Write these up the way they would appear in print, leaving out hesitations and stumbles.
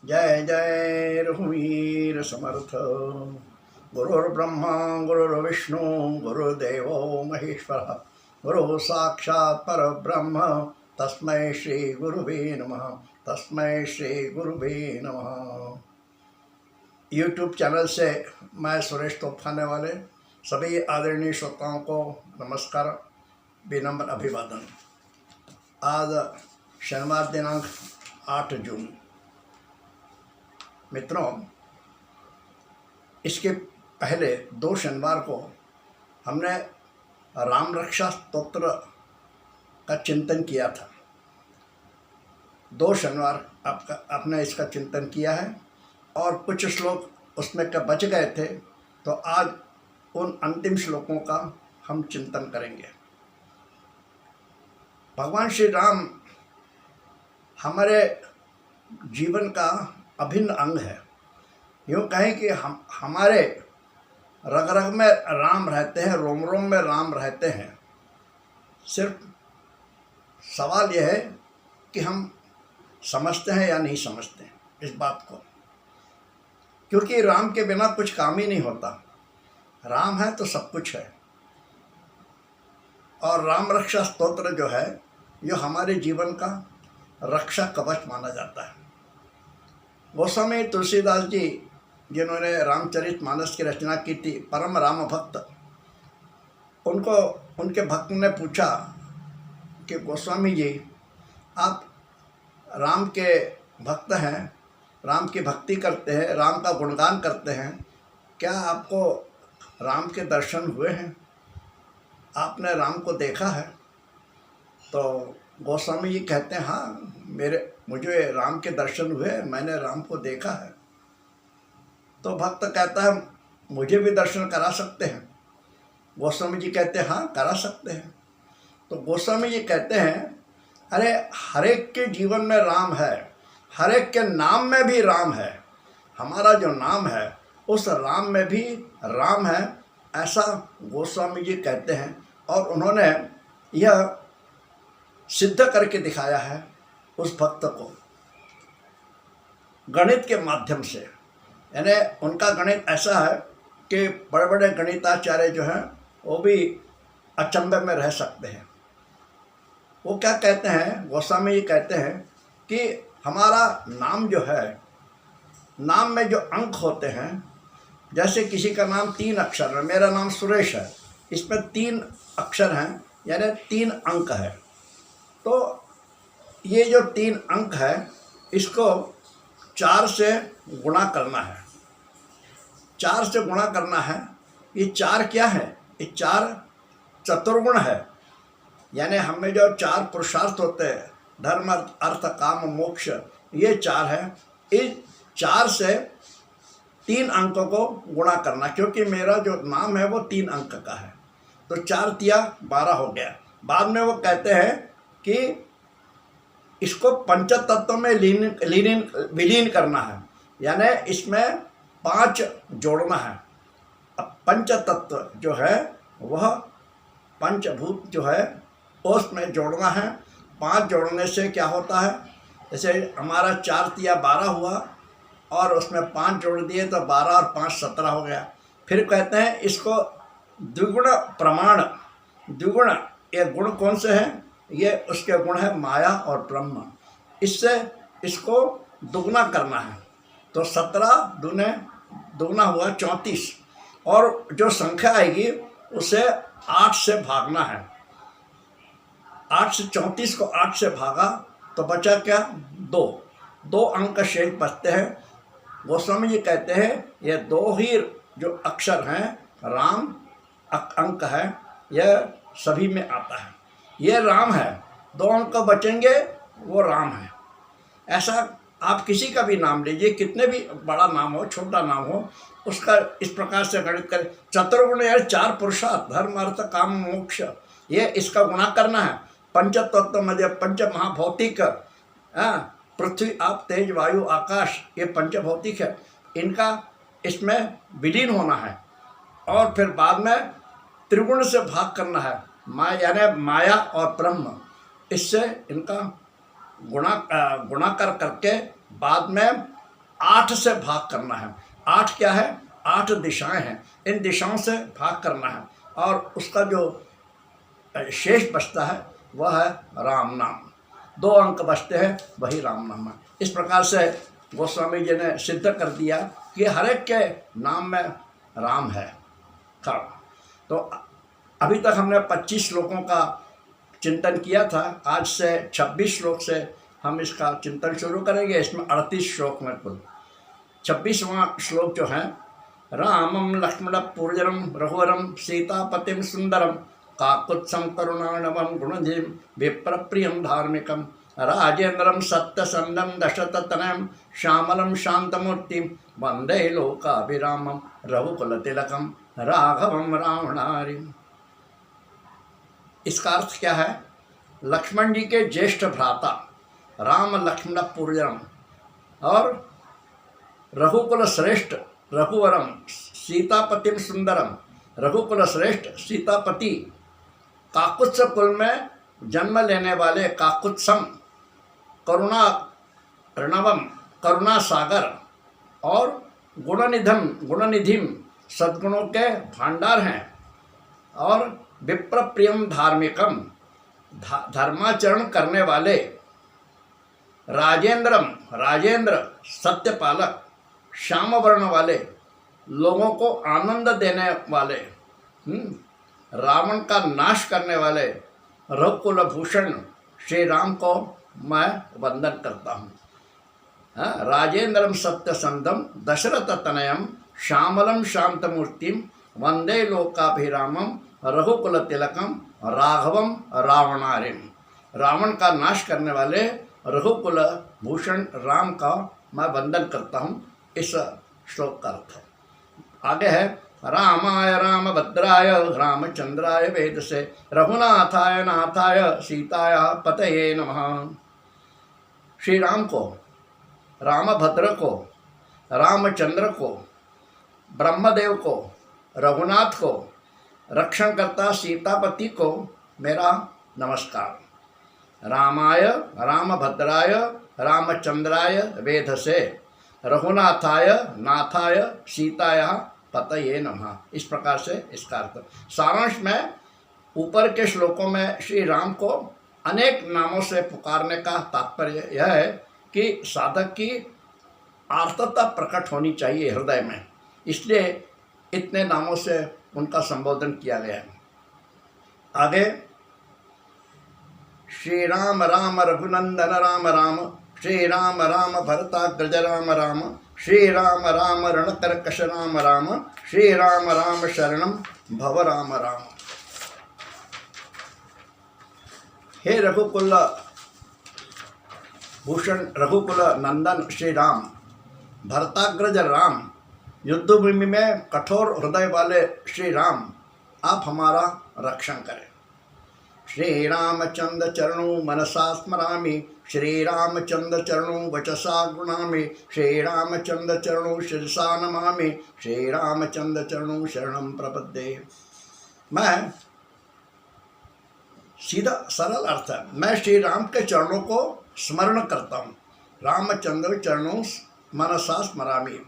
जय जय रघुवीर समर्थ। गुरुर्ब्रह्मा गुरुर्विष्णु गुरुदेवो महेश्वरः गुरु साक्षात् परब्रह्म तस्मै श्री गुरुवे नमः। तस्मै श्री गुरुवे नमः। यूट्यूब चैनल से मैं सुरेश तोफाने वाले सभी आदरणीय श्रोताओं को नमस्कार, विनम्र अभिवादन। आज शनिवार दिनांक 8 जून। मित्रों, इसके पहले 2 शनिवार को हमने राम रक्षा स्तोत्र का चिंतन किया था। 2 शनिवार आपने इसका चिंतन किया है और कुछ श्लोक उसमें का बच गए थे, तो आज उन अंतिम श्लोकों का हम चिंतन करेंगे। भगवान श्री राम हमारे जीवन का अभिन्न अंग है। यूँ कहें कि हमारे रग रग में राम रहते हैं, रोम रोम में राम रहते हैं। सिर्फ सवाल यह है कि हम समझते हैं या नहीं समझते हैं इस बात को, क्योंकि राम के बिना कुछ काम ही नहीं होता। राम है तो सब कुछ है। और राम रक्षा स्तोत्र जो है, ये हमारे जीवन का रक्षा कवच माना जाता है। गोस्वामी तुलसीदास जी, जिन्होंने रामचरितमानस की रचना की थी, परम राम भक्त, उनको उनके भक्त ने पूछा कि गोस्वामी जी, आप राम के भक्त हैं, राम की भक्ति करते हैं, राम का गुणगान करते हैं, क्या आपको राम के दर्शन हुए हैं? आपने राम को देखा है? तो गोस्वामी जी कहते हैं, हाँ, मुझे राम के दर्शन हुए, मैंने राम को देखा है। तो भक्त कहता है, मुझे भी दर्शन करा सकते हैं? गोस्वामी जी कहते हैं, हाँ, करा सकते हैं। तो गोस्वामी जी कहते हैं, अरे हर एक के जीवन में राम है, हर एक के नाम में भी राम है। हमारा जो नाम है उस राम में भी राम है, ऐसा गोस्वामी जी कहते हैं। और उन्होंने यह सिद्ध करके दिखाया है उस भक्त को गणित के माध्यम से। यानी उनका गणित ऐसा है कि बड़े बड़े गणिताचार्य जो हैं वो भी अचंभे में रह सकते हैं। वो क्या कहते हैं, गोस्वामी जी कहते हैं कि हमारा नाम जो है, नाम में जो अंक होते हैं, जैसे किसी का नाम 3 अक्षर है, मेरा नाम सुरेश है, इसमें 3 अक्षर हैं, यानी 3 अंक है। तो ये जो 3 अंक है, इसको 4 से गुणा करना है। 4 से गुणा करना है। ये 4 क्या है? ये 4 चतुर्गुण है। यानी हमें जो 4 पुरुषार्थ होते हैं, धर्म अर्थ काम मोक्ष, ये 4 है। इस 4 से 3 अंकों को गुणा करना, क्योंकि मेरा जो नाम है वो 3 अंक का है। तो 4 तिया 12 हो गया। बाद में वो कहते हैं कि इसको पंचतत्व में विलीन करना है, यानी इसमें 5 जोड़ना है। अब पंचतत्व जो है वह पंचभूत जो है उसमें जोड़ना है। 5 जोड़ने से क्या होता है, जैसे हमारा 4 तिया 12 हुआ और उसमें 5 जोड़ दिए तो 12 और 5 17 हो गया। फिर कहते हैं इसको द्विगुण प्रमाण। द्विगुण, ये गुण कौन से हैं? ये उसके गुण है माया और ब्रह्म। इससे इसको दुगना करना है। तो 17 दूने दुगना हुआ 34, और जो संख्या आएगी उसे 8 से भागना है। 8 से 34 को 8 से भागा तो बचा क्या? 2 अंक शेष बचते हैं। गोस्वामी जी कहते हैं ये 2 ही जो अक्षर हैं, राम अंक है, यह सभी में आता है। ये राम है। 2 अंक बचेंगे, वो राम है। ऐसा आप किसी का भी नाम लीजिए, कितने भी बड़ा नाम हो, छोटा नाम हो, उसका इस प्रकार से गणित करें। चतुर्गुण यानी 4 पुरुषार्थ, धर्म अर्थ काम मोक्ष, ये इसका गुणा करना है। पंचतत्व मध्य पंच महाभौतिक, पृथ्वी आप तेज वायु आकाश, ये पंचभौतिक है, इनका इसमें विलीन होना है। और फिर बाद में त्रिगुण से भाग करना है, यानी माया और ब्रह्म, इससे इनका गुणा करके बाद में 8 से भाग करना है। 8 क्या है? 8 दिशाएं हैं, इन दिशाओं से भाग करना है और उसका जो शेष बचता है वह है राम नाम। 2 अंक बचते हैं, वही राम नाम है। इस प्रकार से गोस्वामी जी ने सिद्ध कर दिया कि हर एक के नाम में राम है। तो अभी तक हमने 25 श्लोकों का चिंतन किया था। आज से 26 श्लोक से हम इसका चिंतन शुरू करेंगे। इसमें 38 श्लोक में कुल 26वां श्लोक जो है, रामम लक्ष्मण पूर्जनम रघुवरम सीतापतिम सुंदरम काकुत्सम करुणाणवम गुणधीम विप्रप्रियम धार्मिकम राजेंद्रम सत्यसंदम दशरथतनयम श्यामलम शांतमूर्तिम वंदे लोकाभिरामम रघुकुलतिलकम राघवम रावणारिम। इसका अर्थ क्या है? लक्ष्मण जी के ज्येष्ठ भ्राता राम लक्ष्मण पूर्जनम और रघुकुल श्रेष्ठ रघुवरम सीतापतिम सुंदरम, रघुकुल श्रेष्ठ सीतापति काकुत्स कुल में जन्म लेने वाले काकुत्सम करुणा रणवम करुणा सागर और गुणनिधिम सद्गुणों के भांडार हैं और विप्रप्रियम धार्मिकम धर्माचरण करने वाले राजेंद्र सत्यपालक श्याम वर्ण वाले लोगों को आनंद देने वाले रावण का नाश करने वाले रघुकुल भूषण श्री राम को मैं वंदन करता हूँ। राजेंद्रम सत्यसंदम दशरथ तनयम श्यामलम शांतमूर्तिम वंदे लोकाभिरामम रघुकुल तिलकम राघवम रावणारिम। रावण का नाश करने वाले रघुकुल भूषण राम का मैं वंदन करता हूँ। इस श्लोक का अर्थ है। आगे है, रामाय रामभद्राय रामचंद्राय वेदसे रघुनाथाय नाथाय सीताय पतये नमः। श्री राम को, रामभद्र को, रामचंद्र को, ब्रह्मदेव को, रघुनाथ को, रक्षणकर्ता सीतापति को मेरा नमस्कार। रामाय रामभद्राय रामचंद्राय वेधसे रघुनाथाय नाथाय सीताय पतये नमः। इस प्रकार से इसका अर्थ। सारांश में ऊपर के श्लोकों में श्री राम को अनेक नामों से पुकारने का तात्पर्य यह है कि साधक की आर्तता प्रकट होनी चाहिए हृदय में, इसलिए इतने नामों से उनका संबोधन किया गया है। आगे, श्री राम राम रघुनंदन राम राम, श्री राम राम भरताग्रज राम राम, श्री राम राम रणकर्कश राम राम, श्री राम राम शरणम भव राम राम। हे रघुकुल भूषण रघुकुल नंदन श्री राम, भरताग्रज राम, युद्धभूमि में कठोर हृदय वाले श्री राम, आप हमारा रक्षण करें। श्री रामचंद्र चरणों मनसा स्मरामि, श्री रामचंद्र चरणों वचसा गुणामि, श्री रामचंद्र चरणों शिरसा नमामि, श्री रामचंद्र चरणों शरणम प्रपद्ये। मैं सीधा सरल अर्थ है, मैं श्री राम के चरणों को स्मरण करता हूँ। रामचंद्र चरणों मनसा स्मरामि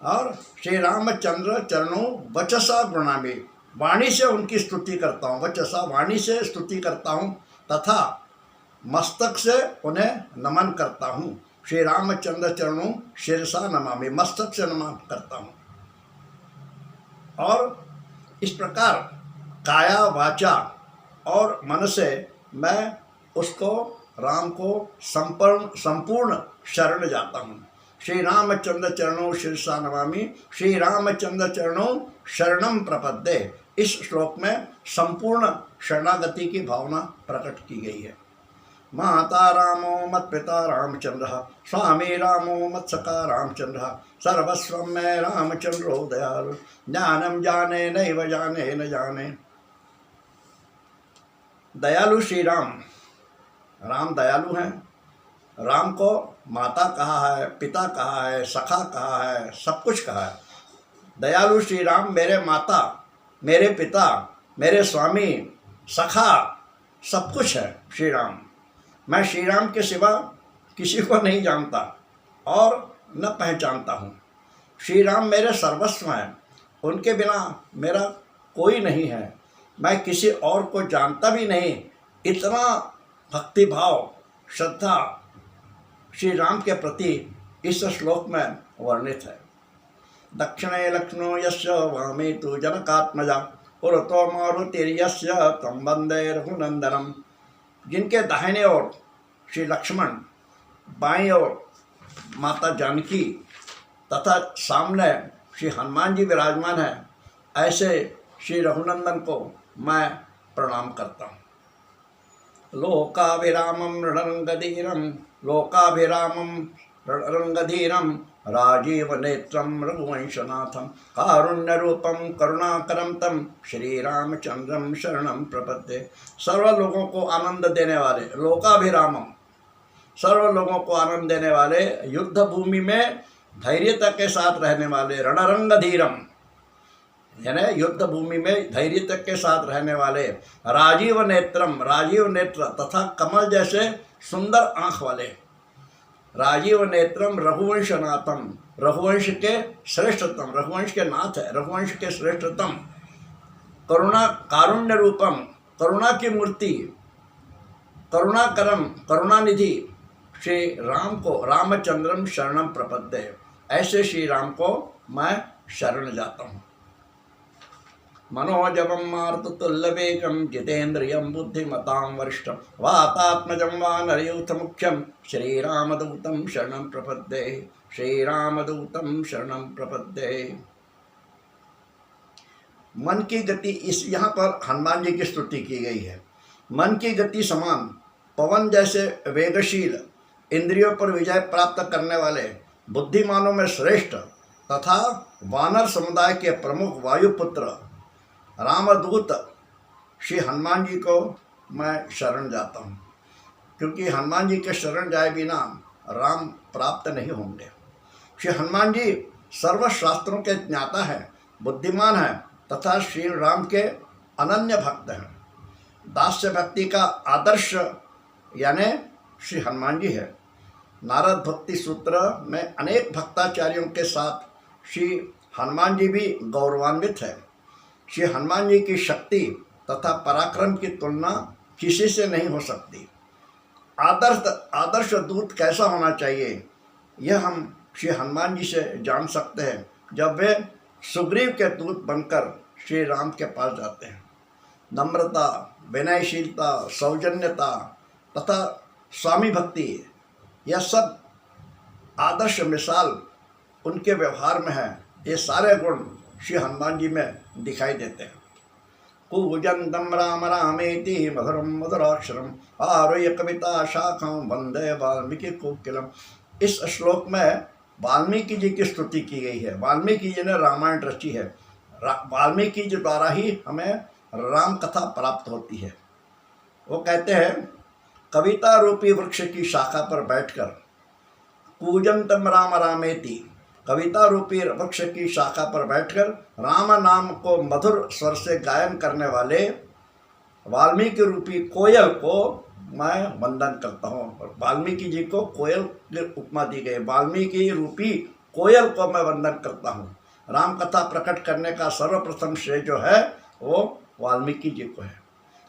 और श्री रामचंद्र चरणों वचसा गुणामि, वाणी से उनकी स्तुति करता हूँ। वचसा वाणी से स्तुति करता हूँ तथा मस्तक से उन्हें नमन करता हूँ। श्री रामचंद्र चरणों शिरसा नमामि, मस्तक से नमन करता हूँ। और इस प्रकार काया वाचा और मन से मैं उसको राम को संपूर्ण शरण जाता हूँ। श्री रामचंद्र चरणों शिरसा नमामि, श्री रामचंद्र चरणों शरणम प्रपद्ये। इस श्लोक में संपूर्ण शरणागति की भावना प्रकट की गई है। माता रामो मत पिता रामचंद्र, स्वामी रामो मत सखा रामचंद्र, सर्वस्व में रामचंद्रो दयालु, ज्ञानम जाने नैव जाने न जाने। दयालु श्री राम, राम दयालु हैं। राम को माता कहा है, पिता कहा है, सखा कहा है, सब कुछ कहा है। दयालु श्री राम मेरे माता, मेरे पिता, मेरे स्वामी, सखा, सब कुछ है श्री राम। मैं श्री राम के सिवा किसी को नहीं जानता और न पहचानता हूँ। श्री राम मेरे सर्वस्व हैं, उनके बिना मेरा कोई नहीं है, मैं किसी और को जानता भी नहीं। इतना भक्तिभाव श्रद्धा श्री राम के प्रति इस श्लोक में वर्णित है। दक्षिणे लक्ष्मणो यस्य वामे तु जनकात्मजा पुरतो मारुतिर्यस्य तं वन्दे रघुनंदनम। जिनके दाहिने ओर श्री लक्ष्मण, बाईं ओर माता जानकी तथा सामने श्री हनुमान जी विराजमान हैं, ऐसे श्री रघुनंदन को मैं प्रणाम करता हूँ। लोकाभिरामं रणरंगधीरं लोकाभिरामं रणरंगधीरं राजीव नेत्रं रघुवंशनाथं कारुण्यरूपं करुणाकरं तं श्रीरामचंद्रं शरणं प्रपद्ये। सर्व लोगों को आनंद देने वाले, लोकाभिरामम, सर्व लोगों को आनंद देने वाले, युद्ध भूमि में धैर्यता के साथ रहने वाले, रणरंगधीरम यानी युद्ध भूमि में धैर्यता के साथ रहने वाले, राजीव नेत्रम, राजीव नेत्र तथा कमल जैसे सुंदर आँख वाले, राजीव नेत्रम रघुवंशनाथम, रघुवंश के श्रेष्ठतम, रघुवंश के नाथ है, रघुवंश के श्रेष्ठतम, करुणा कारुण्य रूपम, करुणा की मूर्ति, करुणाकरम, करुणानिधि श्री राम को रामचंद्रम शरणम प्रपद्ये। ऐसे श्री राम को मैं शरण जाता हूँ। मनोजवं मारुततुल्यवेगं जितेन्द्रियं बुद्धिमतां वरिष्ठं वातात्मजं वानरयूथमुख्यं श्रीरामदूतं शरणं प्रपद्ये, श्रीरामदूतं शरणं प्रपद्ये। मन की गति, इस यहाँ पर हनुमान जी की स्तुति की गई है। मन की गति समान, पवन जैसे वेगशील, इंद्रियों पर विजय प्राप्त करने वाले, बुद्धिमानों में श्रेष्ठ तथा वानर समुदाय के प्रमुख वायुपुत्र रामदूत श्री हनुमान जी को मैं शरण जाता हूँ, क्योंकि हनुमान जी के शरण जाए बिना राम प्राप्त नहीं होंगे। श्री हनुमान जी सर्व शास्त्रों के ज्ञाता हैं, बुद्धिमान हैं तथा श्री राम के अनन्य भक्त हैं। दास्य भक्ति का आदर्श यानी श्री हनुमान जी है। नारद भक्ति सूत्र में अनेक भक्ताचार्यों के साथ श्री हनुमान जी भी गौरवान्वित है। श्री हनुमान जी की शक्ति तथा पराक्रम की तुलना किसी से नहीं हो सकती। आदर्श दूत कैसा होना चाहिए, यह हम श्री हनुमान जी से जान सकते हैं जब वे सुग्रीव के दूत बनकर श्री राम के पास जाते हैं। नम्रता, विनयशीलता, सौजन्यता तथा स्वामी भक्ति, यह सब आदर्श मिसाल उनके व्यवहार में है। ये सारे गुण श्री हनुमान जी में दिखाई देते हैं। कूजंतम राम रामेति मधुरम मधुराक्षरम आरुह्य कविता शाखां वंदे वाल्मीकि कोकिलम। इस श्लोक में वाल्मीकि जी की स्तुति की गई है। वाल्मीकि जी ने रामायण रची है। वाल्मीकि जी द्वारा ही हमें राम कथा प्राप्त होती है। वो कहते हैं, कविता रूपी वृक्ष की शाखा पर बैठकर कूजंतम राम रामेति, कविता रूपी वृक्ष की शाखा पर बैठकर राम नाम को मधुर स्वर से गायन करने वाले वाल्मीकि रूपी कोयल को मैं वंदन करता हूँ। और वाल्मीकि जी को कोयल की उपमा दी गई। वाल्मीकि रूपी कोयल को मैं वंदन करता हूँ। राम कथा प्रकट करने का सर्वप्रथम श्रेय जो है वो वाल्मीकि जी को है।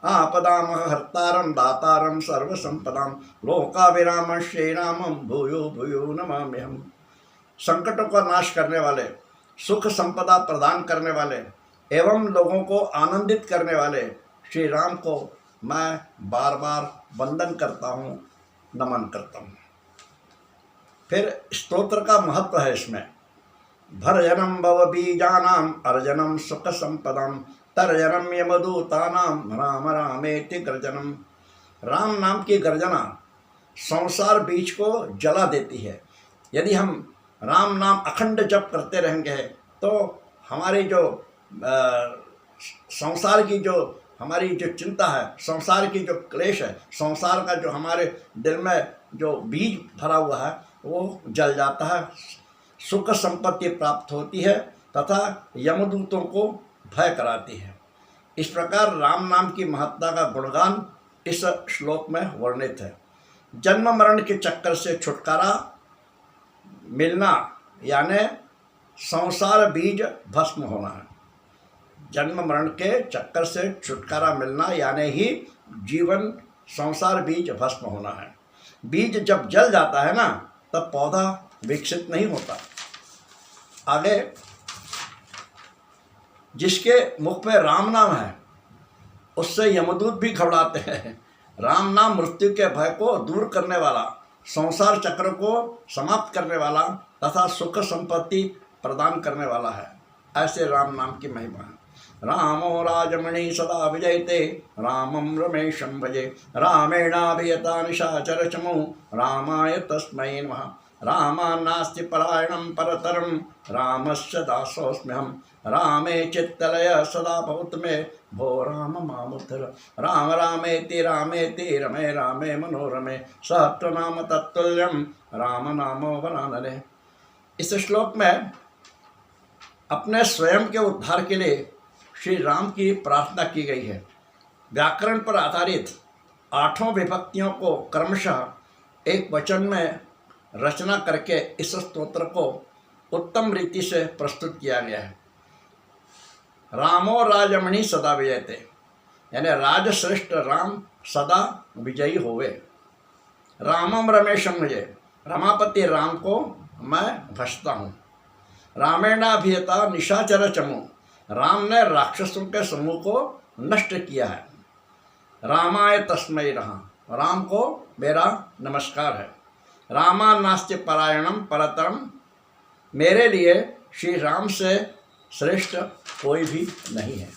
आपदाम हर्तारम दातारम सर्वसंपदाम लोकाभिराम श्री रामम भूयो भूयो नमाम्यहम्। संकटों का नाश करने वाले, सुख संपदा प्रदान करने वाले एवं लोगों को आनंदित करने वाले श्री राम को मैं बार बार वंदन करता हूँ, नमन करता हूँ। फिर स्तोत्र का महत्व है इसमें। भर्जनम भव बीजानाम अर्जनम सुख संपदाम तर्जनम यमदूतानाम राम रामेति गर्जनम। राम नाम की गर्जना संसार बीज को जला देती है। यदि हम राम नाम अखंड जप करते रहेंगे तो हमारी जो संसार की जो हमारी जो चिंता है, संसार की जो क्लेश है, संसार का जो हमारे दिल में जो बीज भरा हुआ है वो जल जाता है। सुख संपत्ति प्राप्त होती है तथा यमदूतों को भय कराती है। इस प्रकार राम नाम की महत्ता का गुणगान इस श्लोक में वर्णित है। जन्म मरण के चक्कर से छुटकारा, मिलना यानी संसार बीज भस्म होना है। जन्म मरण के चक्कर से छुटकारा मिलना यानी ही जीवन संसार बीज भस्म होना है। बीज जब जल जाता है ना, तब पौधा विकसित नहीं होता। आगे, जिसके मुख पे राम नाम है उससे यमदूत भी घबराते हैं। राम नाम मृत्यु के भय को दूर करने वाला, संसार चक्र को समाप्त करने वाला तथा सुख संपत्ति प्रदान करने वाला है। ऐसे राम नाम की महिमा है। रामो राजमणि सदा विजयते, रामं रमेशं भजे, रामेणाभियता निशाचरचमो, रामाय तस्मै नमः। रामान्नास्ति परायणं परतरं, रामस्य दासोऽस्म्यहं। रामे चित्तलय सदा भवतु मे, भो राम मामुद्धर। राम रामेति रामेति रमे रामे मनोरमे, सहस्रनाम तत्तुल्यं राम नामो वरानने। इस श्लोक में अपने स्वयं के उद्धार के लिए श्री राम की प्रार्थना की गई है। व्याकरण पर आधारित 8 विभक्तियों को क्रमशः एक वचन में रचना करके इस स्तोत्र को उत्तम रीति से प्रस्तुत किया गया है। रामो राजमणि सदा विजयते, यानी राजश्रेष्ठ राम सदा विजयी होवे। रामम रमेशम भजे, रमापति राम को मैं भजता हूँ। रामेणाभियता निशाचर चमू, राम ने राक्षसों के समूह को नष्ट किया है। रामाय तस्मै नमः, राम को मेरा नमस्कार है। रामान्नास्ति परायणम परतरम, मेरे लिए श्री राम से श्रेष्ठ कोई भी नहीं है।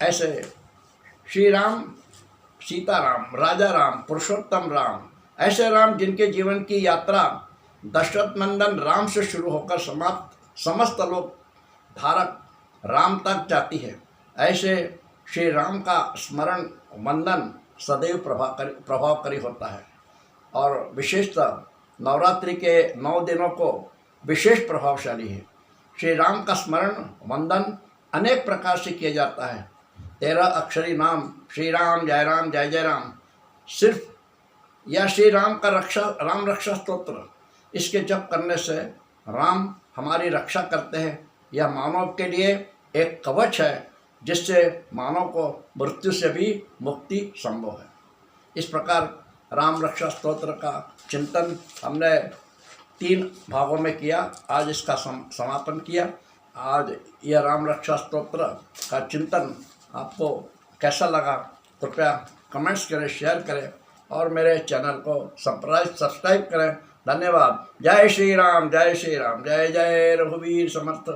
ऐसे श्री राम, सीताराम, राजा राम, पुरुषोत्तम राम, ऐसे राम जिनके जीवन की यात्रा दशरथ नंदन राम से शुरू होकर समस्त लोक धारक राम तक जाती है। ऐसे श्री राम का स्मरण वंदन सदैव प्रभावकारी होता है और विशेषतः नवरात्रि के 9 दिनों को विशेष प्रभावशाली है। श्री राम का स्मरण वंदन अनेक प्रकार से किया जाता है। 13 अक्षरी नाम श्री राम जय जय राम, सिर्फ या श्री राम का राम रक्षा स्तोत्र, इसके जप करने से राम हमारी रक्षा करते हैं। यह मानव के लिए एक कवच है जिससे मानव को मृत्यु से भी मुक्ति संभव है। इस प्रकार राम रक्षा स्तोत्र का चिंतन हमने 3 भागों में किया। आज इसका समापन किया। आज यह राम रक्षा स्तोत्र का चिंतन आपको कैसा लगा, कृपया कमेंट्स करें, शेयर करें और मेरे चैनल को सब्सक्राइब करें। धन्यवाद। जय श्री राम, जय श्री राम, जय जय रघुवीर समर्थ।